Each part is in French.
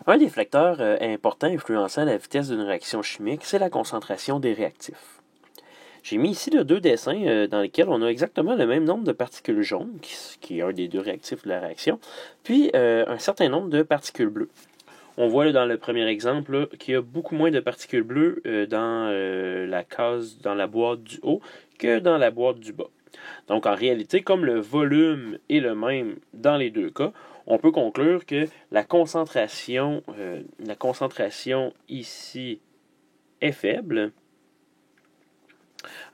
Un des facteurs importants influençant la vitesse d'une réaction chimique, c'est la concentration des réactifs. J'ai mis ici deux dessins dans lesquels on a exactement le même nombre de particules jaunes, qui est un des deux réactifs de la réaction, puis un certain nombre de particules bleues. On voit là, dans le premier exemple qu'il y a beaucoup moins de particules bleues dans la boîte du haut que dans la boîte du bas. Donc en réalité, comme le volume est le même dans les deux cas, on peut conclure que la concentration ici est faible,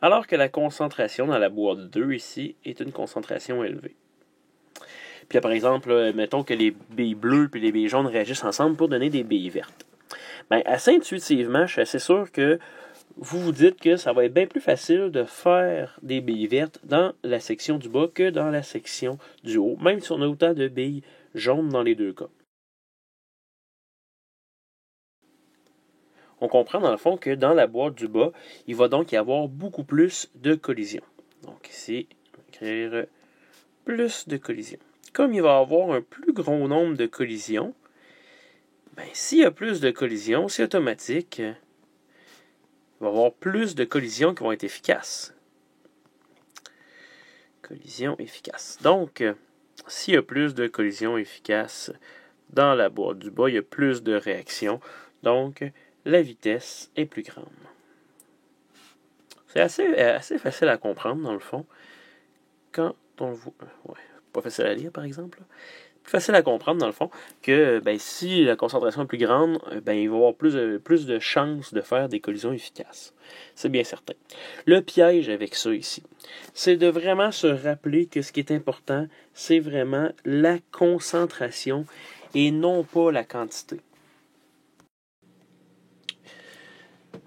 alors que la concentration dans la boîte 2 ici est une concentration élevée. Puis là, par exemple, mettons que les billes bleues et les billes jaunes réagissent ensemble pour donner des billes vertes. Bien, assez intuitivement, je suis assez sûr que vous vous dites que ça va être bien plus facile de faire des billes vertes dans la section du bas que dans la section du haut, même si on a autant de billes jaunes dans les deux cas. On comprend dans le fond que dans la boîte du bas, il va donc y avoir beaucoup plus de collisions. Donc ici, on va écrire plus de collisions. Comme il va y avoir un plus grand nombre de collisions, bien, s'il y a plus de collisions, c'est automatique. Il va y avoir plus de collisions qui vont être efficaces. Collisions efficaces. Donc, s'il y a plus de collisions efficaces dans la boîte du bas, il y a plus de réactions. Donc, la vitesse est plus grande. C'est assez facile à comprendre, dans le fond. Quand on voit... Ouais, pas facile à lire, par exemple. Plus facile à comprendre, dans le fond, que si la concentration est plus grande, il va y avoir plus de chances de faire des collisions efficaces. C'est bien certain. Le piège avec ça ici, c'est de vraiment se rappeler que ce qui est important, c'est vraiment la concentration et non pas la quantité.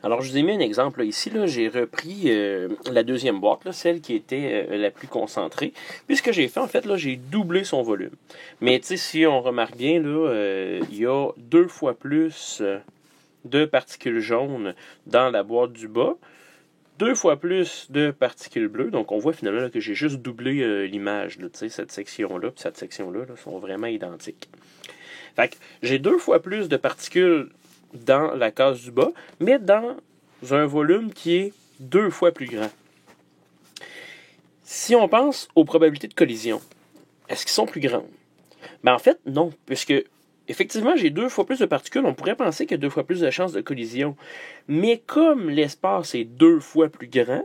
Alors, je vous ai mis un exemple là, ici. Là, j'ai repris la deuxième boîte, là, celle qui était la plus concentrée. Puis ce que j'ai fait, en fait, là, j'ai doublé son volume. Mais si on remarque bien, là, il y a 2 fois plus de particules jaunes dans la boîte du bas, 2 fois plus de particules bleues. Donc, on voit finalement là, que j'ai juste doublé l'image. Là, cette section-là et cette section-là là, sont vraiment identiques. Fait que j'ai 2 fois plus de particules dans la case du bas, mais dans un volume qui est 2 fois plus grand. Si on pense aux probabilités de collision, est-ce qu'ils sont plus grandes? Ben en fait, non, puisque effectivement, j'ai 2 fois plus de particules, on pourrait penser qu'il y a 2 fois plus de chances de collision. Mais comme l'espace est 2 fois plus grand,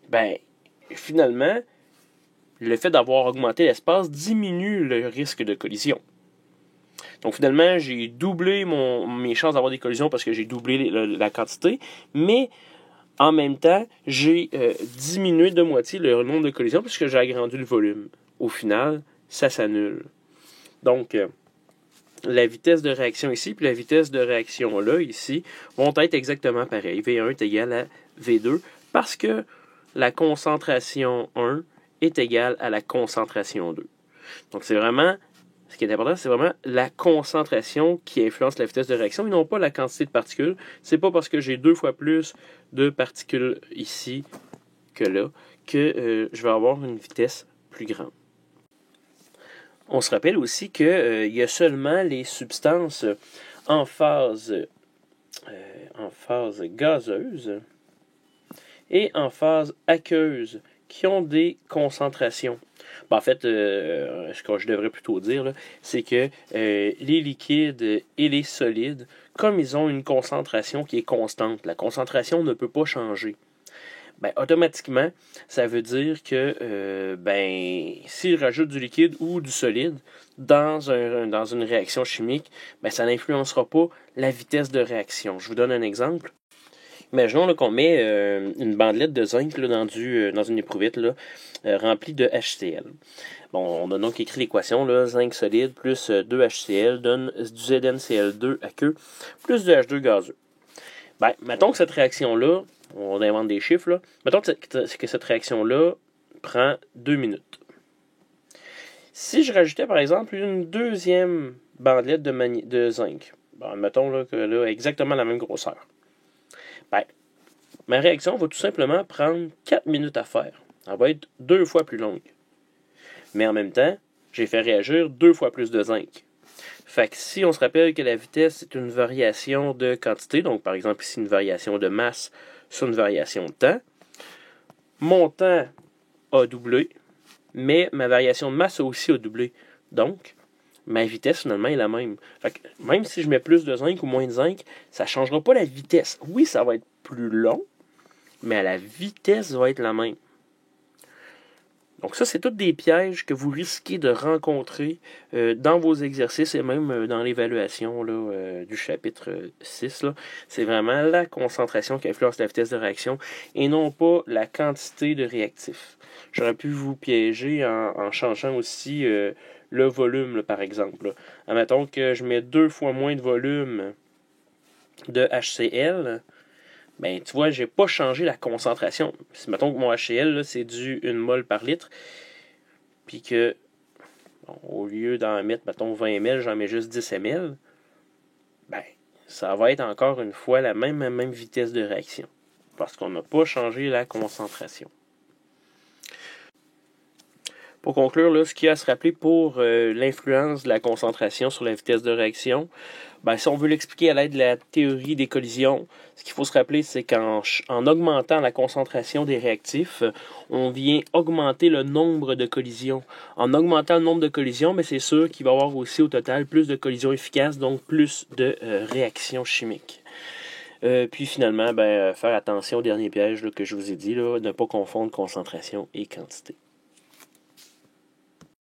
ben finalement, le fait d'avoir augmenté l'espace diminue le risque de collision. Donc finalement, j'ai doublé mes chances d'avoir des collisions parce que j'ai doublé la quantité, mais en même temps, j'ai diminué de moitié le nombre de collisions puisque j'ai agrandi le volume. Au final, ça s'annule. Donc, la vitesse de réaction ici puis la vitesse de réaction là, ici, vont être exactement pareilles. V1 est égal à V2 parce que la concentration 1 est égale à la concentration 2. Donc, c'est vraiment... Ce qui est important, c'est vraiment la concentration qui influence la vitesse de réaction et non pas la quantité de particules. C'est pas parce que j'ai 2 fois plus de particules ici que là que je vais avoir une vitesse plus grande. On se rappelle aussi qu'il y a seulement les substances en phase gazeuse et en phase aqueuse qui ont des concentrations. En fait, ce que je devrais plutôt dire, là, c'est que les liquides et les solides, comme ils ont une concentration qui est constante, la concentration ne peut pas changer. Automatiquement, ça veut dire que s'ils rajoutent du liquide ou du solide dans une réaction chimique, ça n'influencera pas la vitesse de réaction. Je vous donne un exemple. Imaginons là, qu'on met une bandelette de zinc là, dans une éprouvette là, remplie de HCl. Bon, on a donc écrit l'équation, là, zinc solide plus 2HCl donne du ZnCl2 aqueux plus de H2 gazeux. Mettons que cette réaction-là, on invente des chiffres, là, mettons que cette réaction-là prend 2 minutes. Si je rajoutais par exemple une deuxième bandelette de zinc, mettons là, que là, exactement la même grosseur. Ma réaction va tout simplement prendre 4 minutes à faire. Elle va être 2 fois plus longue. Mais en même temps, j'ai fait réagir 2 fois plus de zinc. Fait que si on se rappelle que la vitesse est une variation de quantité, donc par exemple ici une variation de masse sur une variation de temps, mon temps a doublé, mais ma variation de masse a aussi doublé. Donc, ma vitesse finalement est la même. Fait que même si je mets plus de zinc ou moins de zinc, ça ne changera pas la vitesse. Oui, ça va être plus long, mais la vitesse va être la même. Donc ça, c'est tous des pièges que vous risquez de rencontrer dans vos exercices et même dans l'évaluation du chapitre 6. Là. C'est vraiment la concentration qui influence la vitesse de réaction et non pas la quantité de réactifs. J'aurais pu vous piéger en changeant aussi le volume, là, par exemple. Admettons que je mets 2 fois moins de volume de HCl. Ben, tu vois, j'ai pas changé la concentration. Si mettons que mon HCl, là, c'est du 1 mol par litre, puis que, bon, au lieu d'en mettre, mettons, 20 ml, j'en mets juste 10 ml, ben, ça va être encore une fois la même vitesse de réaction. Parce qu'on n'a pas changé la concentration. Pour conclure, là, ce qu'il y a à se rappeler pour l'influence de la concentration sur la vitesse de réaction, ben, si on veut l'expliquer à l'aide de la théorie des collisions, ce qu'il faut se rappeler, c'est qu'en augmentant la concentration des réactifs, on vient augmenter le nombre de collisions. En augmentant le nombre de collisions, ben, c'est sûr qu'il va y avoir aussi au total plus de collisions efficaces, donc plus de réactions chimiques. Puis finalement, faire attention au dernier piège là, que je vous ai dit, là, ne pas confondre concentration et quantité.